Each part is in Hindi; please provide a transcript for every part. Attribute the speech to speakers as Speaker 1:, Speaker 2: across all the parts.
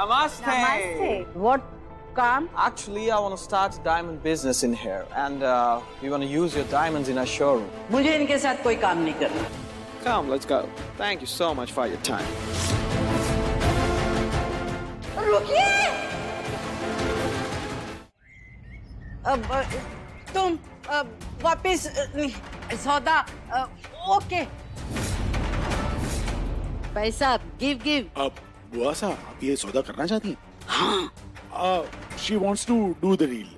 Speaker 1: Namaste.
Speaker 2: Namaste. What काम?
Speaker 1: Actually, I want to start a diamond business in here, and we want to use your diamonds in our showroom.
Speaker 2: मुझे इनके साथ कोई काम नहीं करना.
Speaker 1: Come, let's go. Thank you so much for your time.
Speaker 2: रुकिए. अब तुम वापिस सौदा. ओके. पैसा गिव.
Speaker 3: अब बुआ साहब, आप ये सौदा करना चाहती हैं?
Speaker 2: हाँ.
Speaker 3: She wants to do the deal.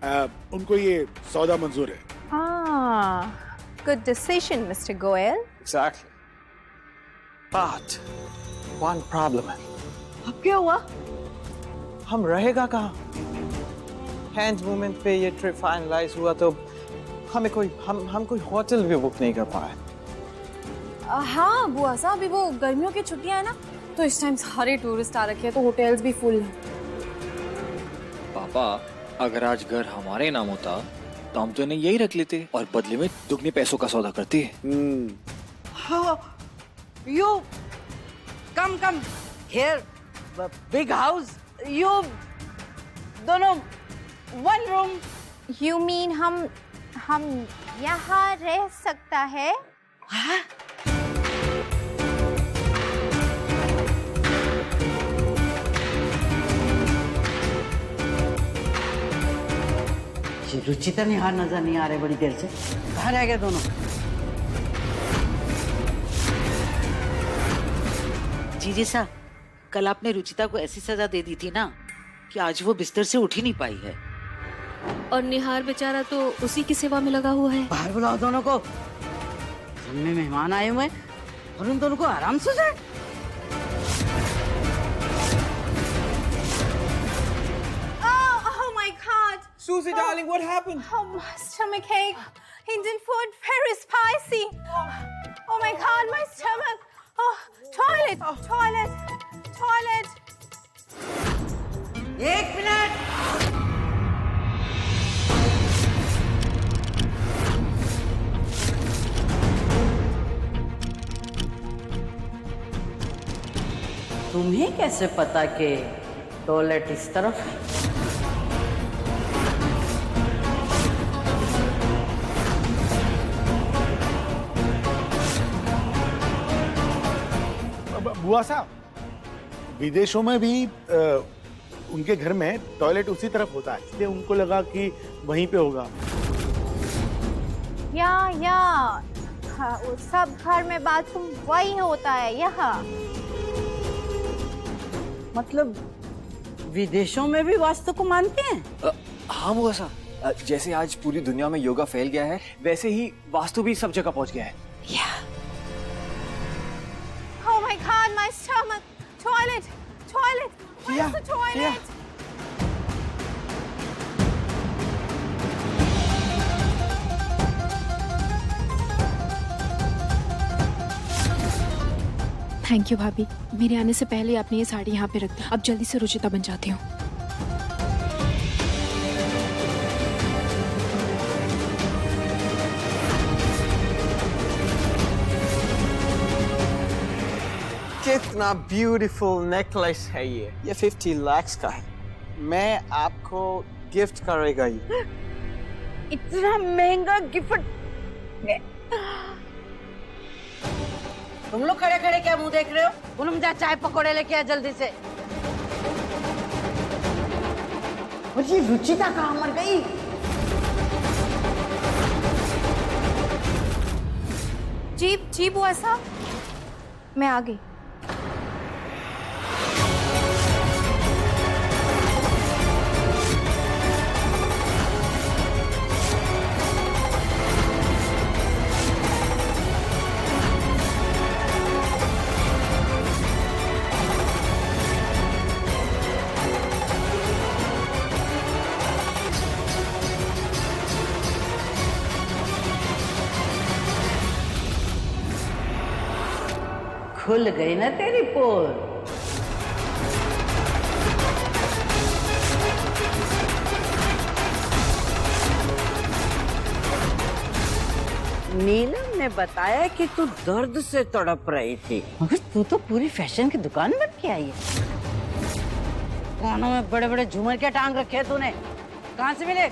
Speaker 3: उनको ये सौदा मंजूर है.
Speaker 4: Ah, good decision, Mr. Goel.
Speaker 1: Exactly. But one problem है.
Speaker 2: अब क्या हुआ?
Speaker 1: हम रहेगा कहाँ? हैंड मूवमेंट पे ये ट्रिप फाइनलाइज हुआ तो हमें हम कोई होटल भी बुक नहीं कर पाए.
Speaker 4: हाँ बुआ साहब, अभी वो गर्मियों की छुट्टियां है ना, तो इस टाइम सारे टूरिस्ट आ रखे हैं, तो होटल्स भी फुल हैं.
Speaker 5: पापा, अगर आज घर हमारे नाम होता तो हम तो इन्हें यही रख लेते और बदले में दुगने पैसों का सौदा करते.
Speaker 2: हाँ. You come here. Big house. You दोनों one room.
Speaker 4: You mean हम यहाँ रह सकता है?
Speaker 2: हाँ? रुचिता निहार नजर नहीं आ रहे बड़ी देर से. कहाँ रह गए दोनों?
Speaker 6: जीजी साहब, कल आपने रुचिता को ऐसी सजा दे दी थी ना कि आज वो बिस्तर से उठ ही नहीं पाई है.
Speaker 7: और निहार बेचारा तो उसी की सेवा में लगा हुआ है.
Speaker 2: बाहर बुलाओ दोनों को. घर में मेहमान आए हुए हैं और उन दोनों को आराम से जाए.
Speaker 4: Oh my God!
Speaker 1: Susie, darling, what happened?
Speaker 4: Oh, my stomach ache. Indian food very spicy. Oh my God, my stomach. Oh, toilet.
Speaker 2: एक मिनट. तुम्हें कैसे पता कि टॉयलेट इस तरफ है?
Speaker 3: बुआ साहब, विदेशों में भी उनके घर में टॉयलेट उसी तरफ होता है, इसलिए उनको लगा कि वहीं पे होगा.
Speaker 4: या हाँ, सब घर में बाथरूम वही होता है यहाँ.
Speaker 2: मतलब विदेशों में भी वास्तु को मानते हैं?
Speaker 5: हाँ बुआ साहब, जैसे आज पूरी दुनिया में योगा फैल गया है, वैसे ही वास्तु भी सब जगह पहुंच गया है.
Speaker 4: Oh my God, my stomach. Toilet. Where's the toilet?
Speaker 7: Thank you भाभी, मेरे आने से पहले आपने ये साड़ी यहाँ पे रख दी. अब जल्दी से रुचिता बन जाती हूँ.
Speaker 1: कितना ब्यूटीफुल नेकलेस है ये 50 lakhs का है. मैं आपको गिफ्ट करेगा ये.
Speaker 2: इतना महंगा गिफ्ट. तुम लोग खड़े खड़े क्या मुंह देख रहे हो? तुम जा चाय पकौड़े लेके आ जल्दी से. और ये रुचिता कहाँ मर गई?
Speaker 4: जी बुआ साहब, मैं आ गई.
Speaker 2: खुल गई ना तेरी पोल. नीलम ने बताया कि तू दर्द से तड़प रही थी, मगर तू तो पूरी फैशन की दुकान बन के आई है. कानों में बड़े बड़े झूमर के टांग रखे तूने, कहाँ से मिले?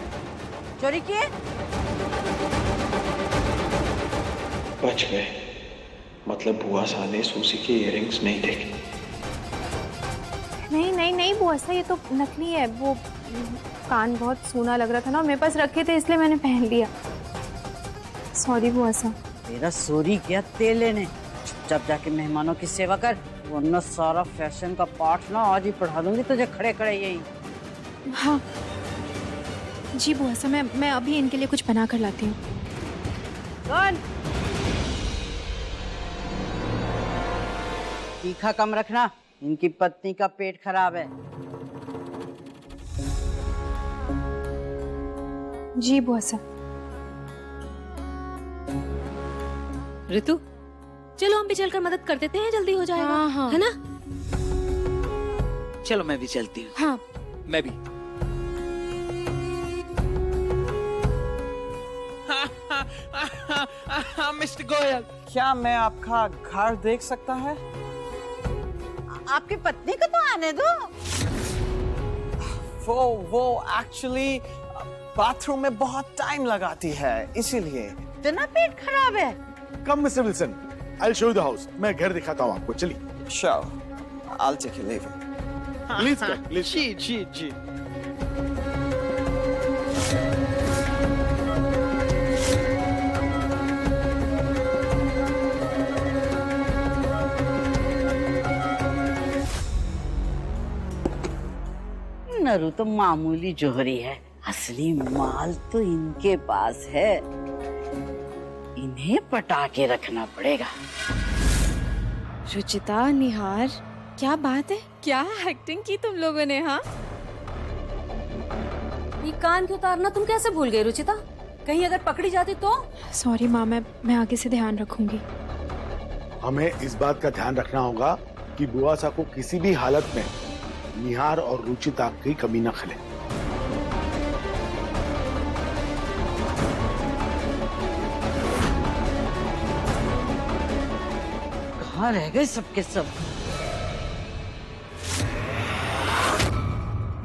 Speaker 2: चोरी किए?
Speaker 8: बच गए। मतलब बुआ सा ने सूसी के इयररिंग्स नहीं देखे।
Speaker 7: नहीं नहीं नहीं बुआ सा, ये तो नकली है। वो कान बहुत सोना लग रहा था ना, मेरे पास रखे थे इसलिए मैंने पहन लिया। सॉरी बुआ सा।
Speaker 2: तेरा सॉरी किया तेल लेने। चुपचाप जाके मेहमानों की सेवा कर, वरना सारा फैशन का पाठ ना आज ही पढ़ा दूंगी तुझे खड़े खड़े यही।
Speaker 7: हाँ जी बुआ सा, मैं अभी इनके लिए कुछ बना कर लाती हूँ।
Speaker 2: कौन? तीखा कम रखना, इनकी पत्नी का पेट खराब है।
Speaker 7: जी बुआ सा।
Speaker 9: ऋतु, चलो हम भी चलकर मदद कर देते हैं, जल्दी हो जाएगा।
Speaker 7: हाँ, हाँ।
Speaker 9: है ना?
Speaker 6: चलो मैं भी चलती हूँ।
Speaker 9: हाँ।
Speaker 5: मैं भी।
Speaker 1: मिस्टर गोयल, क्या मैं आपका घर देख सकता है?
Speaker 2: आपकी पत्नी को तो आने दो।
Speaker 1: वो एक्चुअली बाथरूम में बहुत टाइम लगाती है, इसीलिए।
Speaker 2: इतना पेट खराब है?
Speaker 3: Come mister Wilson, I'll show you the house. मैं घर दिखाता हूँ आपको, चलिए।
Speaker 1: Sure, I'll take a leave.
Speaker 3: Please, please.
Speaker 1: जी।
Speaker 2: नरू तो मामूली जोहरी है, असली माल तो इनके पास है। इन्हें पटा के रखना पड़ेगा।
Speaker 7: रुचिता, निहार, क्या बात है? क्या एक्टिंग की तुम लोगों ने? हाँ,
Speaker 9: ये कान के उतारना तुम कैसे भूल गई रुचिता? कहीं अगर पकड़ी जाती तो?
Speaker 7: सॉरी माँ, मैं आगे से ध्यान रखूंगी।
Speaker 3: हमें इस बात का ध्यान रखना होगा कि बुआ सा को किसी भी हालत में निहार और रुचिता की कमी न खले।
Speaker 2: कहाँ रह गए सबके सब?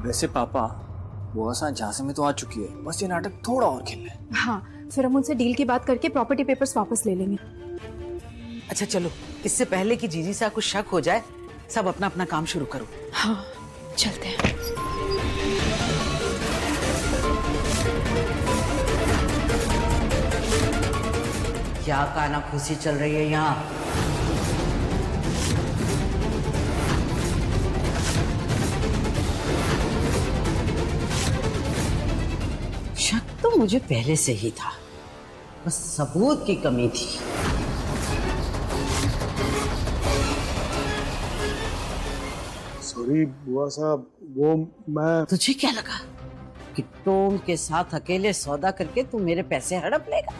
Speaker 5: वैसे पापा, बुआ सा झांसे में तो आ चुकी है, बस ये नाटक थोड़ा और खेलना है।
Speaker 7: हाँ, फिर हम उनसे डील की बात करके प्रॉपर्टी पेपर्स वापस ले लेंगे।
Speaker 6: अच्छा चलो, इससे पहले कि जीजी सा कुछ शक हो जाए, सब अपना अपना काम शुरू करो।
Speaker 7: हाँ, चलते हैं।
Speaker 2: क्या कानाफूसी चल रही है यहाँ? शक तो मुझे पहले से ही था, बस सबूत की कमी थी।
Speaker 3: सॉरी बुआ साहब, वो मैं।
Speaker 2: तुझे क्या लगा कि टोम के साथ अकेले सौदा करके तू मेरे पैसे हड़प लेगा?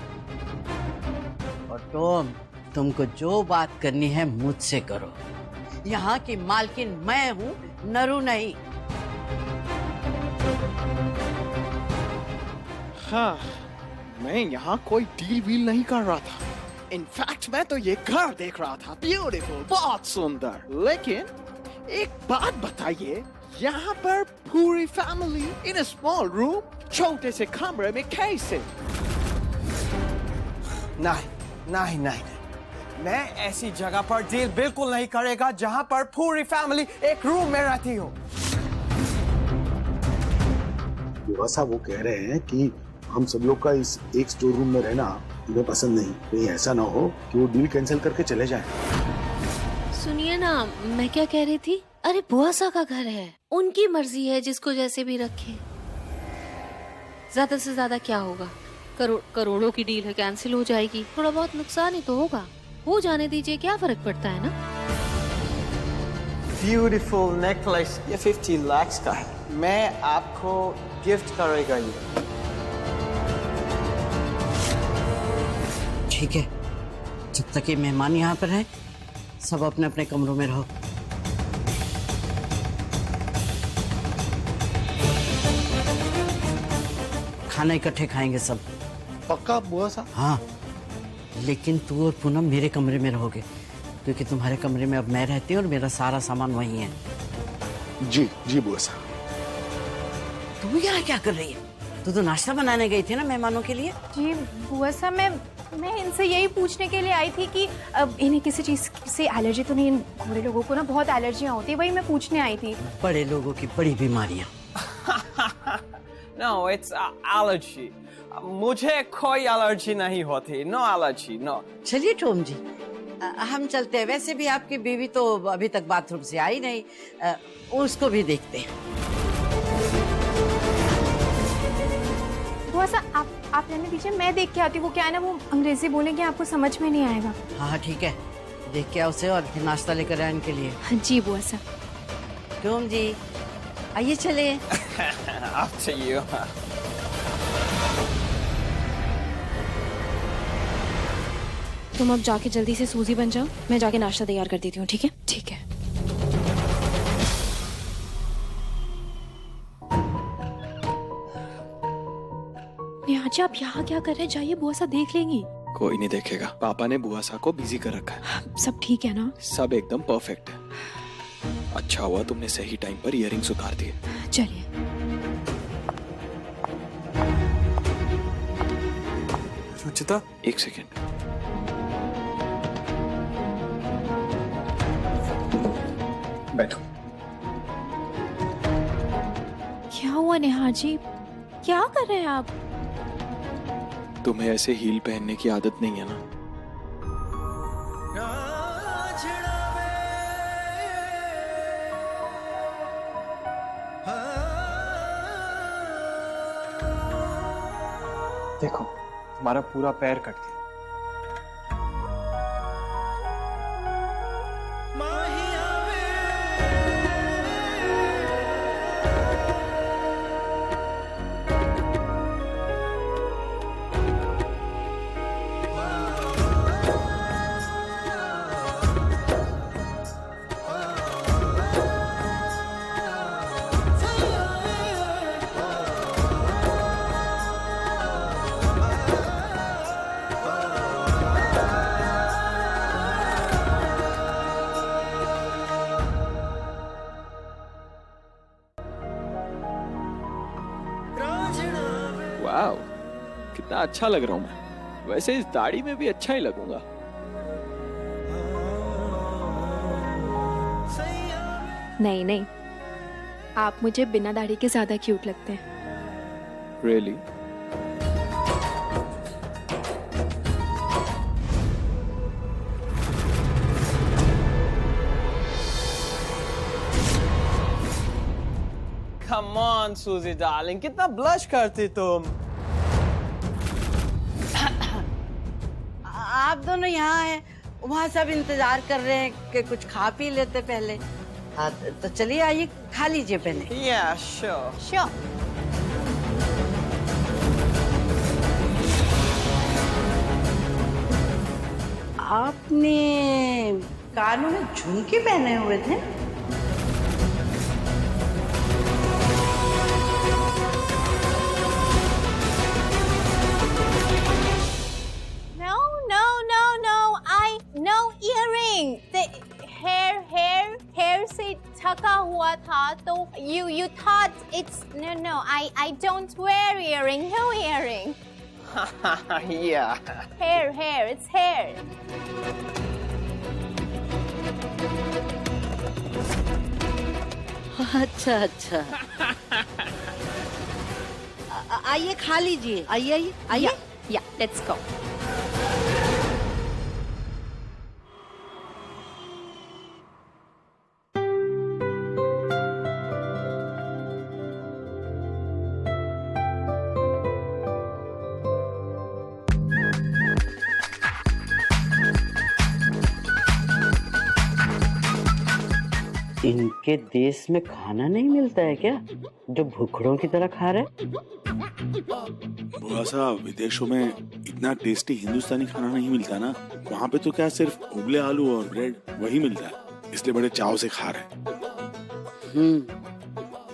Speaker 2: और टोम, तुमको जो बात करनी है मुझसे करो। यहाँ की मालकिन मैं हूँ, नरू नहीं।
Speaker 1: हाँ, मैं यहाँ कोई डील वील नहीं कर रहा था। इनफैक्ट मैं तो ये घर देख रहा था, ब्यूटीफुल, बहुत सुंदर। लेकिन एक बात बताइए, यहाँ पर पूरी family in a small room, छोटे से कमरे में कैसे? नहीं, मैं ऐसी जगह पर डील बिल्कुल नहीं करेगा जहाँ पर पूरी फैमिली एक रूम में रहती हो।
Speaker 3: बुआ साहब वो कह रहे हैं कि हम सब लोग का इस एक स्टोर रूम में रहना उन्हें पसंद नहीं। कहीं ऐसा ना हो कि वो डील कैंसिल करके चले जाएं।
Speaker 9: सुनिए ना, मैं क्या कह रही थी? अरे बुआ सा का घर है, उनकी मर्जी है, जिसको जैसे भी रखे। ज्यादा से ज्यादा क्या होगा? करोड़ों की डील है, कैंसिल हो जाएगी, थोड़ा बहुत नुकसान ही तो होगा। हो जाने दीजिए, क्या फर्क पड़ता है ना।
Speaker 1: ब्यूटीफुल नेकलेस, ये 50 लाख का है, मैं आपको गिफ्ट करेगा ये।
Speaker 2: ठीक है, जब तक ये मेहमान यहाँ पर है, सब अपने अपने कमरों में रहो। खाना इकट्ठे खाएंगे सब।
Speaker 3: पक्का बुआ साहब?
Speaker 2: हाँ, लेकिन तू और पूनम मेरे कमरे में रहोगे, क्योंकि तुम्हारे कमरे में अब मैं रहती हूँ और मेरा सारा सामान वहीं है।
Speaker 3: जी जी बुआ साहब।
Speaker 2: तू यहाँ क्या कर रही है? तू तो नाश्ता बनाने गई थी ना मेहमानों के लिए।
Speaker 7: जी बुआ साहब, मैं इनसे यही पूछने के लिए आई थी कि अब इन्हें किसी चीज़ से एलर्जी तो नहीं। इन बूढ़े लोगों को ना बहुत एलर्जियाँ होती है, वही मैं पूछने आई थी।
Speaker 2: बड़े लोगों की बड़ी बीमारियां।
Speaker 10: No, it's allergy. मुझे कोई एलर्जी नहीं होती. No allergy, no.
Speaker 2: चलिए टॉम जी, हम चलते हैं। वैसे भी आपकी बीवी तो अभी तक बाथरूम से आई नहीं, उसको भी देखते हैं।
Speaker 7: बुआ साहब आप रहने दीजिए, मैं देख के आती हूँ। वो क्या है ना, वो अंग्रेजी बोलेंगे, आपको समझ में नहीं आएगा।
Speaker 2: हाँ ठीक है, देख के आओ उसे और फिर नाश्ता लेकर आए इनके लिए।
Speaker 7: हाँ जी बुआ साहब।
Speaker 2: टॉम जी आइए चले।
Speaker 10: After you.
Speaker 9: तुम अब जाके जल्दी से सूजी बन जाओ, मैं जाके नाश्ता तैयार कर देती हूँ, ठीक है?
Speaker 7: ठीक है।
Speaker 9: नेहाजी आप यहाँ क्या कर रहे हैं? जाइए, बुआ सा देख लेंगी।
Speaker 8: कोई नहीं देखेगा, पापा ने बुआ सा को बिजी कर रखा है।
Speaker 9: सब ठीक है ना?
Speaker 8: सब एकदम परफेक्ट है। अच्छा हुआ तुमने सही टाइम पर इयररिंग्स उतार दिए।
Speaker 9: चलिए।
Speaker 5: रुचिता,
Speaker 8: एक सेकेंड। बैठो।
Speaker 9: क्या हुआ नेहाजी? क्या कर रहे हैं आप?
Speaker 8: तुम्हें ऐसे हील पहनने की आदत नहीं है ना?
Speaker 5: देखो हमारा पूरा पैर कट गया।
Speaker 8: वाह, कितना अच्छा लग रहा हूँ मैं। वैसे इस दाढ़ी में भी अच्छा ही लगूंगा।
Speaker 9: नहीं नहीं, आप मुझे बिना दाढ़ी के ज्यादा क्यूट लगते हैं।
Speaker 8: Really?
Speaker 10: Come on, Susie darling, कितना ब्लश करती तुम?
Speaker 2: आप दोनों यहाँ हैं, वहाँ सब इंतजार कर रहे हैं कि कुछ खा पी लेते पहले। हाँ तो चलिए, आइए खा लीजिए पहले।
Speaker 10: Yeah, sure.
Speaker 7: श्योर।
Speaker 2: आपने कानों में झुमके पहने हुए थे।
Speaker 4: No earring. The hair से ढका हुआ था, तो you thought it's no. I don't wear earring. No earring.
Speaker 10: Yeah.
Speaker 4: Hair. It's hair.
Speaker 2: अच्छा अच्छा। आइए खा लीजिए। आइए।
Speaker 4: Yeah. Let's go.
Speaker 2: इनके देश में खाना नहीं मिलता है क्या, जो भुखड़ों की तरह खा रहे?
Speaker 3: बुआ साहब, विदेशों में इतना टेस्टी हिंदुस्तानी खाना नहीं मिलता ना। वहाँ पे तो क्या सिर्फ उबले आलू और ब्रेड वही मिलता है, इसलिए बड़े चाव से खा रहे हैं।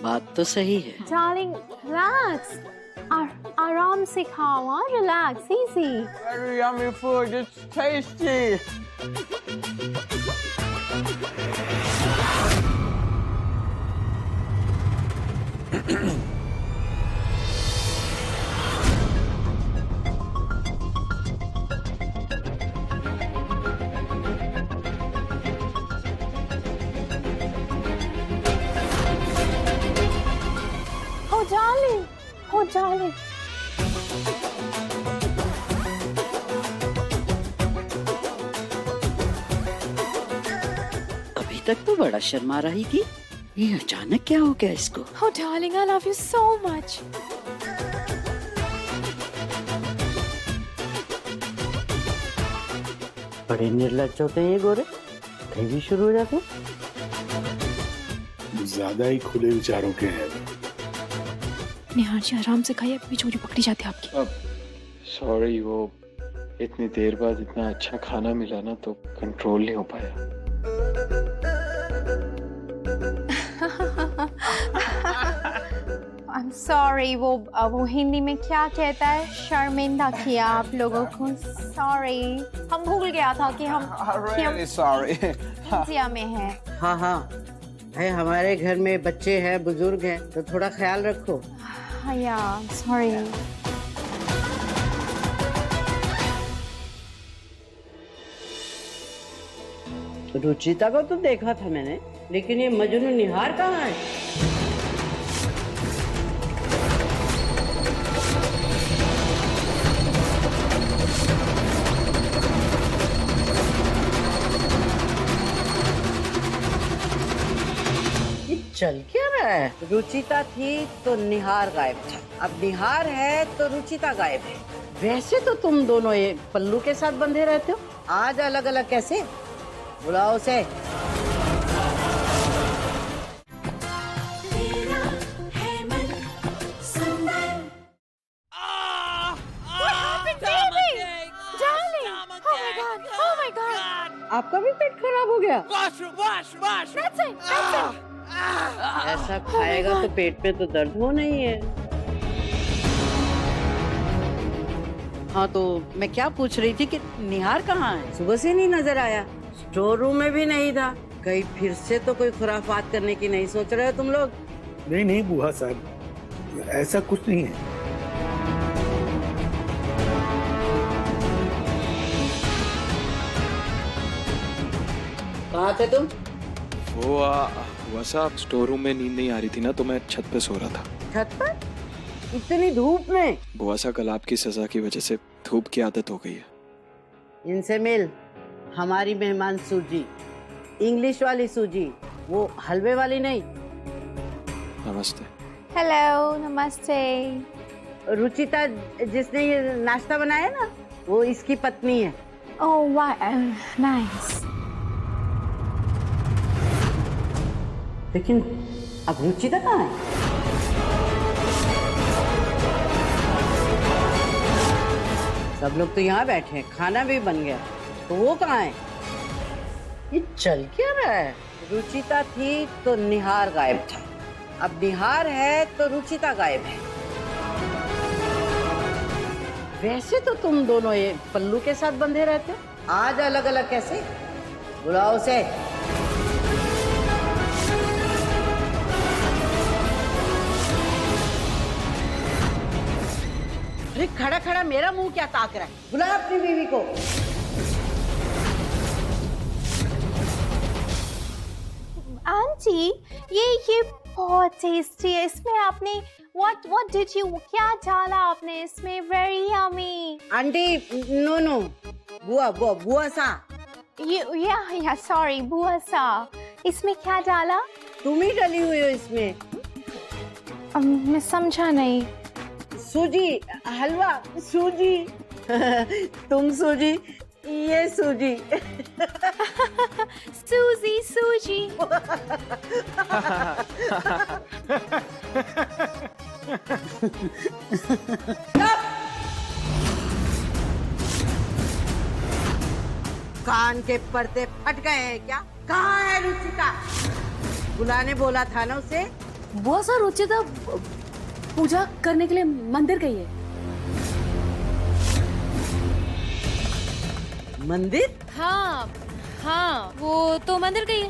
Speaker 2: बात तो सही है।
Speaker 4: Darling, relax. आराम से खाओ, हाँ? Relax, easy.
Speaker 10: Very yummy food. It's tasty.
Speaker 4: Darling.
Speaker 2: अभी तक तो बड़ा शर्मा रही थी, ये अचानक क्या हो गया इसको?
Speaker 7: Oh darling, I love you so much.
Speaker 2: बड़े निर्लज्ज होते हैं ये गोरे, कहीं भी शुरू हो जाते।
Speaker 3: ज्यादा ही खुले विचारों के हैं।
Speaker 7: निहार जी आराम से खाइए, अभी चोरी पकड़ी जाती है आपकी।
Speaker 8: अब सॉरी, वो इतनी देर बाद इतना अच्छा खाना मिला ना तो कंट्रोल नहीं हो पाया।
Speaker 4: I'm sorry, वो हिंदी में क्या कहता है, शर्मिंदा किया आप लोगों को। Sorry, हम भूल गया था कि हम
Speaker 10: Really sorry.
Speaker 4: इंडिया में हैं।
Speaker 2: हाँ हाँ, है हमारे घर में बच्चे हैं, बुजुर्ग हैं, तो थोड़ा ख्याल रखो।
Speaker 4: हाँ या, sorry।
Speaker 2: रुचिता को तो देखा था मैंने, लेकिन ये मजनू निहार कहाँ है? ये चल क्या रहा है? रुचिता थी तो निहार गायब था, अब निहार है तो रुचिता गायब है। वैसे तो तुम दोनों ये पल्लू के साथ बंधे रहते हो, आज अलग अलग कैसे? बुलाओ उसे। आपका भी पेट खराब हो गया? ऐसा खाएगा तो पेट पे तो दर्द हो नहीं है। हाँ तो मैं क्या पूछ रही थी कि निहार कहाँ है? सुबह से नहीं नजर आया, स्टोर रूम में भी नहीं था। कहीं फिर से तो कोई खुराफात करने की नहीं सोच रहे हो तुम लोग?
Speaker 3: नहीं नहीं बुआ साहब, ऐसा कुछ नहीं है।
Speaker 2: कहाँ थे तुम?
Speaker 8: वो हुआ साहब, स्टोर रूम में नींद नहीं आ रही थी ना तो मैं छत पे सो रहा था।
Speaker 2: छत पर? इतनी धूप में?
Speaker 8: बुआ साहब, कल आपकी सजा की वजह से धूप की आदत हो गई है।
Speaker 2: इनसे मिल, हमारी मेहमान सूजी, इंग्लिश वाली सूजी, वो हलवे वाली नहीं।
Speaker 8: नमस्ते।
Speaker 4: हेलो, नमस्ते।
Speaker 2: रुचिता जिसने ये नाश्ता बनाया ना, वो इसकी पत्नी है।
Speaker 4: ओह वाह, नाइस।
Speaker 2: लेकिन अब रुचिता कहाँ है? सब लोग तो यहाँ बैठे हैं, खाना भी बन गया, तो वो कहाँ है? ये चल क्या रहा है? रुचिता थी तो निहार गायब था, अब निहार है तो रुचिता गायब है। वैसे तो तुम दोनों ये पल्लू के साथ बंधे रहते हो, आज अलग अलग कैसे? बुलाओ उसे। अरे खड़ा खड़ा मेरा मुंह क्या ताक रहा है? बुला अपनी बीवी को।
Speaker 4: आंटी, ये बहुत टेस्टी है। इसमें आपने what did you, क्या डाला आपने इसमें? Very yummy.
Speaker 2: आंटी नो, बुआ सा।
Speaker 4: या सॉरी, बुआ सा। इसमें क्या डाला?
Speaker 2: तुम ही डली हुई हो इसमें।
Speaker 7: मैं समझा नहीं।
Speaker 2: सूजी, हलवा, सूजी। तुम सूजी, ये सूजी।
Speaker 4: सूजी।
Speaker 2: कान के पर्दे फट गए हैं क्या? कहाँ है रुचिता? बुलाने बोला था ना उसे।
Speaker 9: बुआ सा, रुचिता पूजा करने के लिए मंदिर गई है।
Speaker 2: मंदिर?
Speaker 9: हाँ, वो तो मंदिर गई है।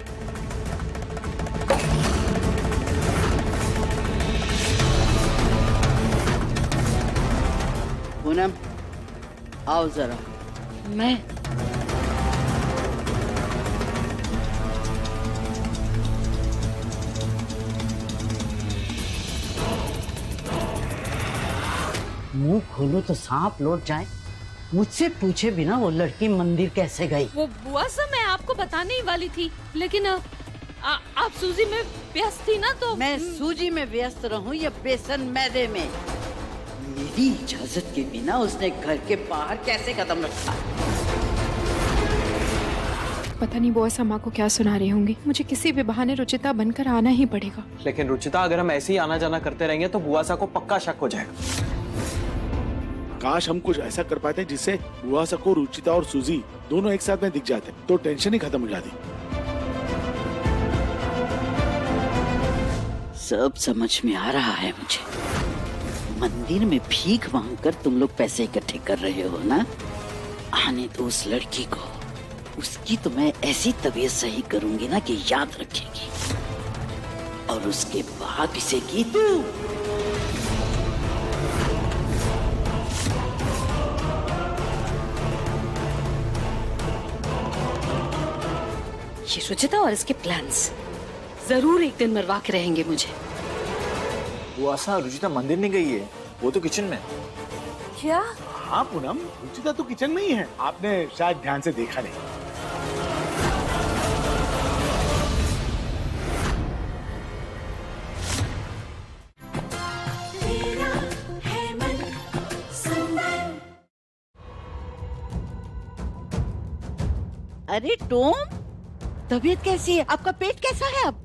Speaker 2: पूनम, आओ जरा।
Speaker 9: मैं?
Speaker 2: मुंह खोलो तो सांप लौट जाए। मुझसे पूछे बिना वो लड़की मंदिर कैसे गई?
Speaker 9: वो बुआ सा मैं आपको बताने ही वाली थी, लेकिन आप सूजी में व्यस्त थी ना, तो
Speaker 2: मैं सूजी में व्यस्त रहूं या बेसन मैदे में? मेरी इजाजत के बिना उसने घर के बाहर कैसे कदम रखा?
Speaker 7: पता नहीं बुआ सा माँ को क्या सुना रही होंगी। मुझे किसी भी बहाने रुचिता बनकर आना ही पड़ेगा।
Speaker 10: लेकिन रुचिता, अगर हम ऐसे ही आना जाना करते रहेंगे तो बुआ सा को पक्का शक हो जाएगा।
Speaker 3: काश हम कुछ ऐसा कर पाते जिससे बुआ को, रुचिता और सूजी दोनों एक साथ में दिख जाते, तो टेंशन ही खत्म हो जाती।
Speaker 2: सब समझ में आ रहा है मुझे। मंदिर में भीख मांगकर तुम लोग पैसे इकट्ठे कर रहे हो ना? आने दो उस लड़की को, उसकी तो मैं ऐसी तबीयत सही करूंगी ना कि याद रखेगी, और उसके बाद इसे की तू।
Speaker 9: ये रुचिता और इसके प्लान्स जरूर एक दिन मरवा के रहेंगे मुझे।
Speaker 5: बुआ सा, रुचिता मंदिर नहीं गई है, वो तो किचन में।
Speaker 9: क्या?
Speaker 3: हाँ पूनम, रुचिता तो किचन में ही है, आपने शायद ध्यान से देखा नहीं।
Speaker 2: अरे टॉम, तबीयत कैसी है? आपका पेट कैसा है अब?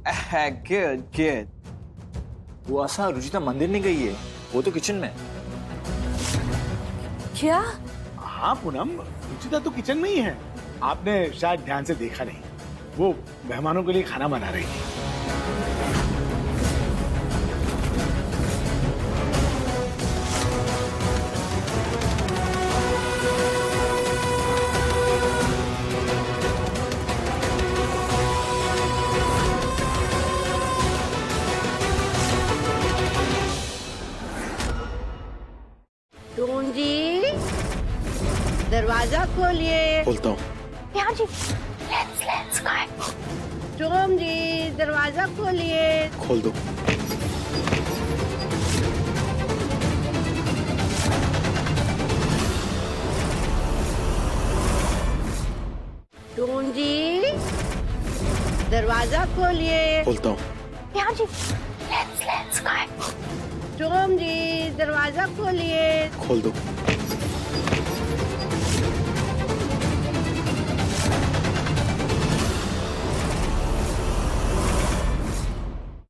Speaker 5: Good good. बुआ सा, रुचिता मंदिर नहीं गई है, वो तो किचन में।
Speaker 9: क्या?
Speaker 3: हाँ पूनम, रुचिता तो किचन में ही है, आपने शायद ध्यान से देखा नहीं। वो मेहमानों के लिए खाना बना रही है।
Speaker 2: टॉम जी, दरवाजा खोलिए।
Speaker 3: खोलता हूँ।
Speaker 7: यहाँ जी, लेट्स गो।
Speaker 2: टॉम जी, दरवाजा खोलिए।
Speaker 3: खोल दो।
Speaker 2: टॉम जी, दरवाजा खोलिए।
Speaker 3: खोलता हूँ।
Speaker 7: यहाँ जी, लेट्स गो।
Speaker 2: टॉम जी, दरवाजा खोलिए।
Speaker 3: खोल दो।